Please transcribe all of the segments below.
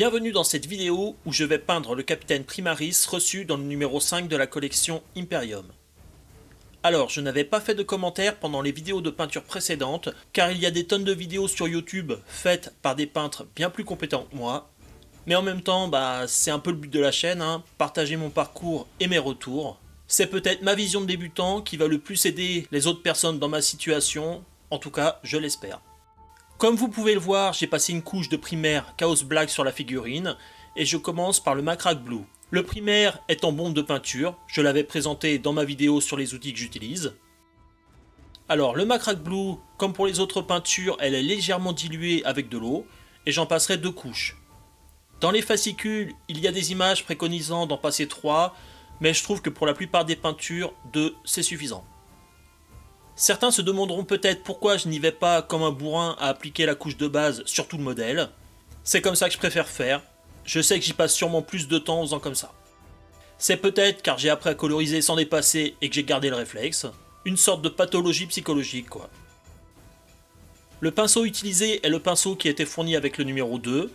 Bienvenue dans cette vidéo où je vais peindre le capitaine Primaris reçu dans le numéro 5 de la collection Imperium. Alors, je n'avais pas fait de commentaires pendant les vidéos de peinture précédentes, car il y a des tonnes de vidéos sur YouTube faites par des peintres bien plus compétents que moi. Mais en même temps, c'est un peu le but de la chaîne, partager mon parcours et mes retours. C'est peut-être ma vision de débutant qui va le plus aider les autres personnes dans ma situation, en tout cas, je l'espère. Comme vous pouvez le voir, j'ai passé une couche de primaire Chaos Black sur la figurine, et je commence par le Macrack Blue. Le primaire est en bombe de peinture, je l'avais présenté dans ma vidéo sur les outils que j'utilise. Alors le Macrack Blue, comme pour les autres peintures, elle est légèrement diluée avec de l'eau, et j'en passerai 2 couches. Dans les fascicules, il y a des images préconisant d'en passer 3, mais je trouve que pour la plupart des peintures, 2 c'est suffisant. Certains se demanderont peut-être pourquoi je n'y vais pas comme un bourrin à appliquer la couche de base sur tout le modèle. C'est comme ça que je préfère faire. Je sais que j'y passe sûrement plus de temps en faisant comme ça. C'est peut-être car j'ai appris à coloriser sans dépasser et que j'ai gardé le réflexe. Une sorte de pathologie psychologique quoi. Le pinceau utilisé est le pinceau qui a été fourni avec le numéro 2.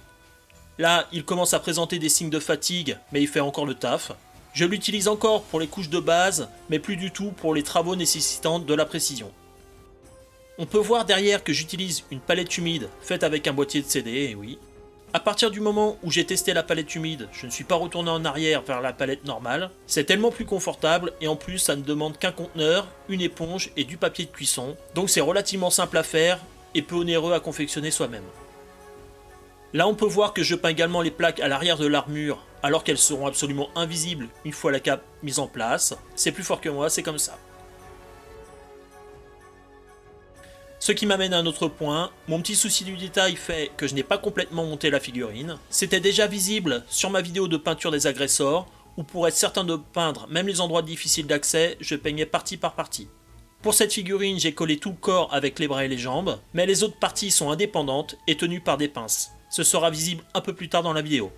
Là, il commence à présenter des signes de fatigue, mais il fait encore le taf. Je l'utilise encore pour les couches de base, mais plus du tout pour les travaux nécessitant de la précision. On peut voir derrière que j'utilise une palette humide faite avec un boîtier de CD, et oui. À partir du moment où j'ai testé la palette humide, je ne suis pas retourné en arrière vers la palette normale. C'est tellement plus confortable et en plus ça ne demande qu'un conteneur, une éponge et du papier de cuisson. Donc c'est relativement simple à faire et peu onéreux à confectionner soi-même. Là on peut voir que je peins également les plaques à l'arrière de l'armure alors qu'elles seront absolument invisibles une fois la cape mise en place. C'est plus fort que moi, c'est comme ça. Ce qui m'amène à un autre point, mon petit souci du détail fait que je n'ai pas complètement monté la figurine. C'était déjà visible sur ma vidéo de peinture des agressors, où pour être certain de peindre même les endroits difficiles d'accès, je peignais partie par partie. Pour cette figurine, j'ai collé tout le corps avec les bras et les jambes, mais les autres parties sont indépendantes et tenues par des pinces. Ce sera visible un peu plus tard dans la vidéo.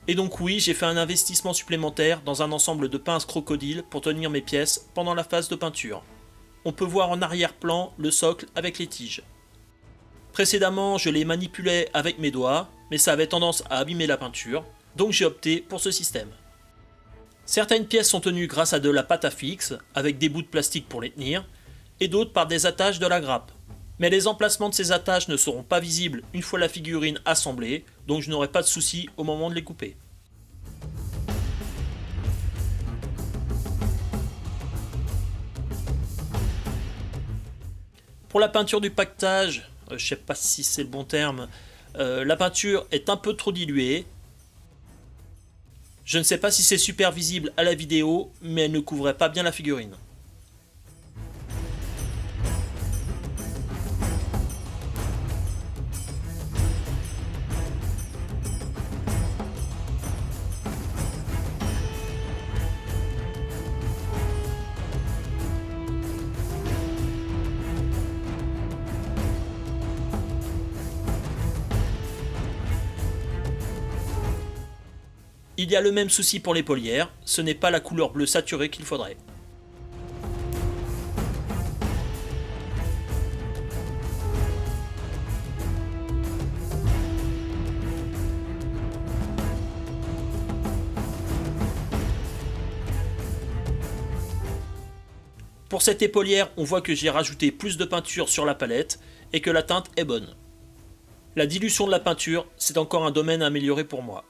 Et donc oui, j'ai fait un investissement supplémentaire dans un ensemble de pinces crocodile pour tenir mes pièces pendant la phase de peinture. On peut voir en arrière-plan le socle avec les tiges. Précédemment, je les manipulais avec mes doigts, mais ça avait tendance à abîmer la peinture, donc j'ai opté pour ce système. Certaines pièces sont tenues grâce à de la pâte à fixe, avec des bouts de plastique pour les tenir, et d'autres par des attaches de la grappe. Mais les emplacements de ces attaches ne seront pas visibles une fois la figurine assemblée, donc je n'aurai pas de souci au moment de les couper. Pour la peinture du pactage, je sais pas si c'est le bon terme, la peinture est un peu trop diluée. Je ne sais pas si c'est super visible à la vidéo, mais elle ne couvrait pas bien la figurine. Il y a le même souci pour les polières, ce n'est pas la couleur bleue saturée qu'il faudrait. Pour cette épaulière, on voit que j'ai rajouté plus de peinture sur la palette et que la teinte est bonne. La dilution de la peinture, c'est encore un domaine à améliorer pour moi.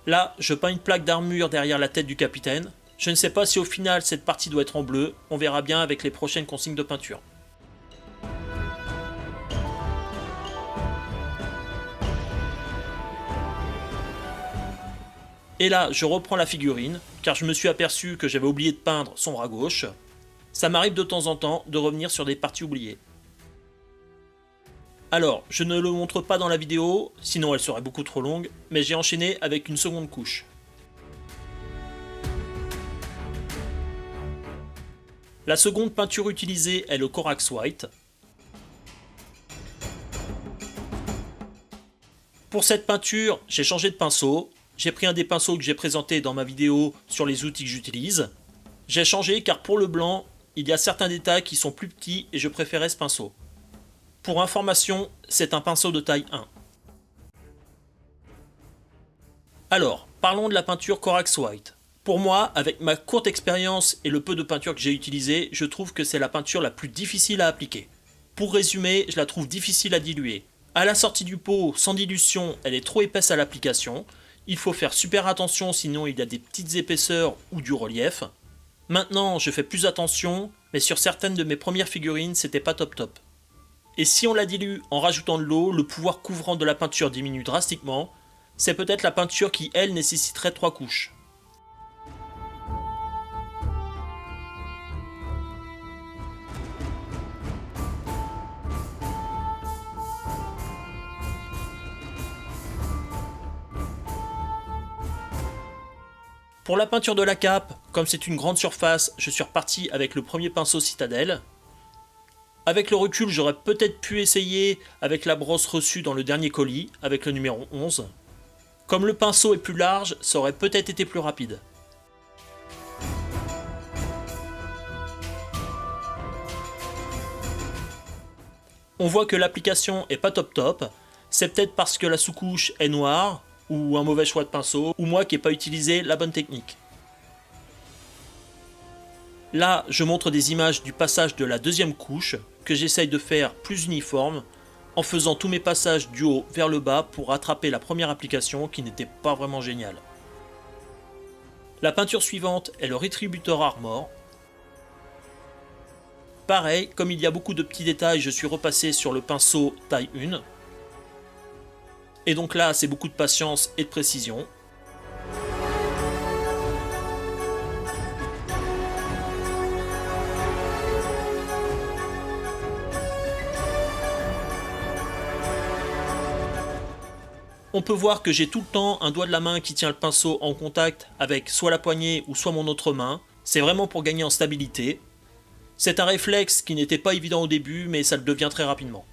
Là, je peins une plaque d'armure derrière la tête du capitaine. Je ne sais pas si au final cette partie doit être en bleu, on verra bien avec les prochaines consignes de peinture. Et là, je reprends la figurine, car je me suis aperçu que j'avais oublié de peindre son bras gauche. Ça m'arrive de temps en temps de revenir sur des parties oubliées. Alors, je ne le montre pas dans la vidéo, sinon elle serait beaucoup trop longue, mais j'ai enchaîné avec une seconde couche. La seconde peinture utilisée est le Corax White. Pour cette peinture, j'ai changé de pinceau. J'ai pris un des pinceaux que j'ai présenté dans ma vidéo sur les outils que j'utilise. J'ai changé car pour le blanc, il y a certains détails qui sont plus petits et je préférais ce pinceau. Pour information, c'est un pinceau de taille 1. Alors, parlons de la peinture Corax White. Pour moi, avec ma courte expérience et le peu de peinture que j'ai utilisé, je trouve que c'est la peinture la plus difficile à appliquer. Pour résumer, je la trouve difficile à diluer. À la sortie du pot, sans dilution, elle est trop épaisse à l'application. Il faut faire super attention, sinon il y a des petites épaisseurs ou du relief. Maintenant, je fais plus attention, mais sur certaines de mes premières figurines, c'était pas top top. Et si on la dilue en rajoutant de l'eau, le pouvoir couvrant de la peinture diminue drastiquement. C'est peut-être la peinture qui, elle, nécessiterait 3 couches. Pour la peinture de la cape, comme c'est une grande surface, je suis reparti avec le premier pinceau Citadel. Avec le recul, j'aurais peut-être pu essayer avec la brosse reçue dans le dernier colis, avec le numéro 11. Comme le pinceau est plus large, ça aurait peut-être été plus rapide. On voit que l'application est pas top top, c'est peut-être parce que la sous-couche est noire, ou un mauvais choix de pinceau, ou moi qui n'ai pas utilisé la bonne technique. Là, je montre des images du passage de la deuxième couche, que j'essaye de faire plus uniforme, en faisant tous mes passages du haut vers le bas pour rattraper la première application qui n'était pas vraiment géniale. La peinture suivante est le Retributor Armor. Pareil, comme il y a beaucoup de petits détails, je suis repassé sur le pinceau taille 1. Et donc là, c'est beaucoup de patience et de précision. On peut voir que j'ai tout le temps un doigt de la main qui tient le pinceau en contact avec soit la poignée ou soit mon autre main. C'est vraiment pour gagner en stabilité. C'est un réflexe qui n'était pas évident au début, mais ça le devient très rapidement.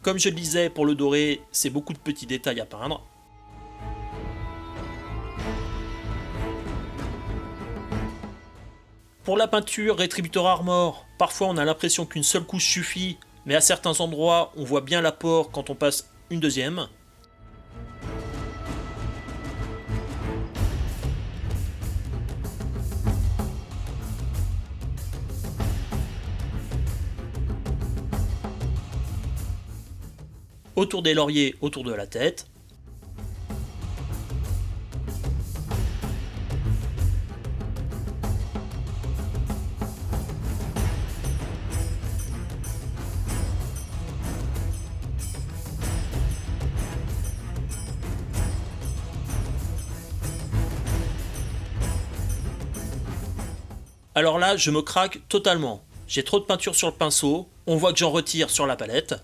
Comme je le disais, pour le doré, c'est beaucoup de petits détails à peindre. Pour la peinture Retributor Armor, parfois on a l'impression qu'une seule couche suffit, mais à certains endroits on voit bien l'apport quand on passe une deuxième. Autour des lauriers, autour de la tête. Alors là, je me craque totalement. J'ai trop de peinture sur le pinceau, on voit que j'en retire sur la palette.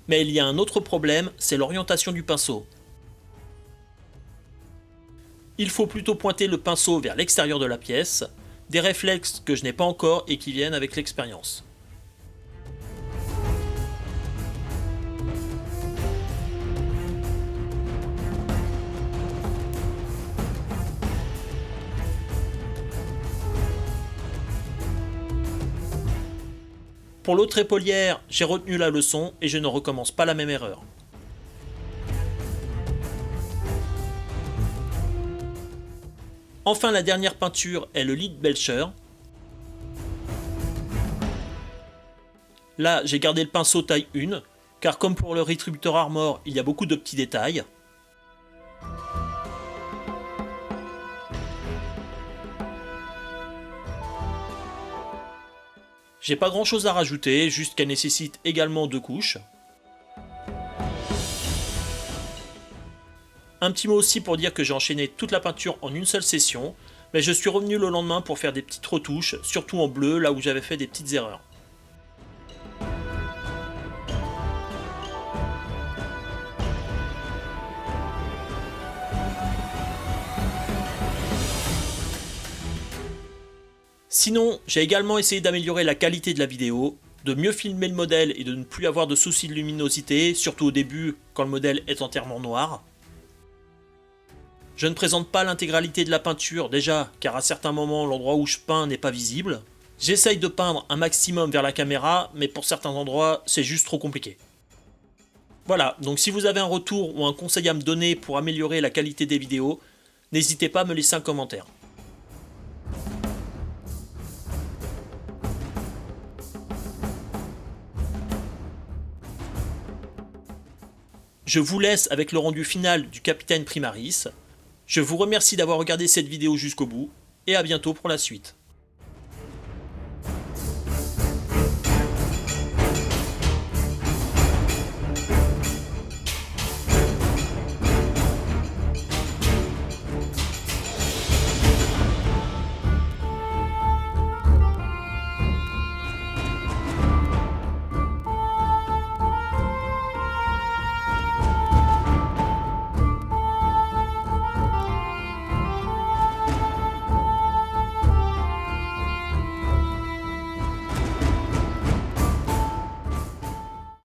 Mais il y a un autre problème, c'est l'orientation du pinceau. Il faut plutôt pointer le pinceau vers l'extérieur de la pièce, des réflexes que je n'ai pas encore et qui viennent avec l'expérience. Pour l'autre épaulière, j'ai retenu la leçon et je ne recommence pas la même erreur. Enfin, la dernière peinture est le Lead Belcher. Là, j'ai gardé le pinceau taille 1, car comme pour le Retributor Armor, il y a beaucoup de petits détails. J'ai pas grand chose à rajouter, juste qu'elle nécessite également 2 couches. Un petit mot aussi pour dire que j'ai enchaîné toute la peinture en une seule session, mais je suis revenu le lendemain pour faire des petites retouches, surtout en bleu, là où j'avais fait des petites erreurs. Sinon, j'ai également essayé d'améliorer la qualité de la vidéo, de mieux filmer le modèle et de ne plus avoir de soucis de luminosité, surtout au début quand le modèle est entièrement noir. Je ne présente pas l'intégralité de la peinture déjà, car à certains moments l'endroit où je peins n'est pas visible. J'essaye de peindre un maximum vers la caméra, mais pour certains endroits c'est juste trop compliqué. Voilà, donc si vous avez un retour ou un conseil à me donner pour améliorer la qualité des vidéos, n'hésitez pas à me laisser un commentaire. Je vous laisse avec le rendu final du Capitaine Primaris. Je vous remercie d'avoir regardé cette vidéo jusqu'au bout, et à bientôt pour la suite.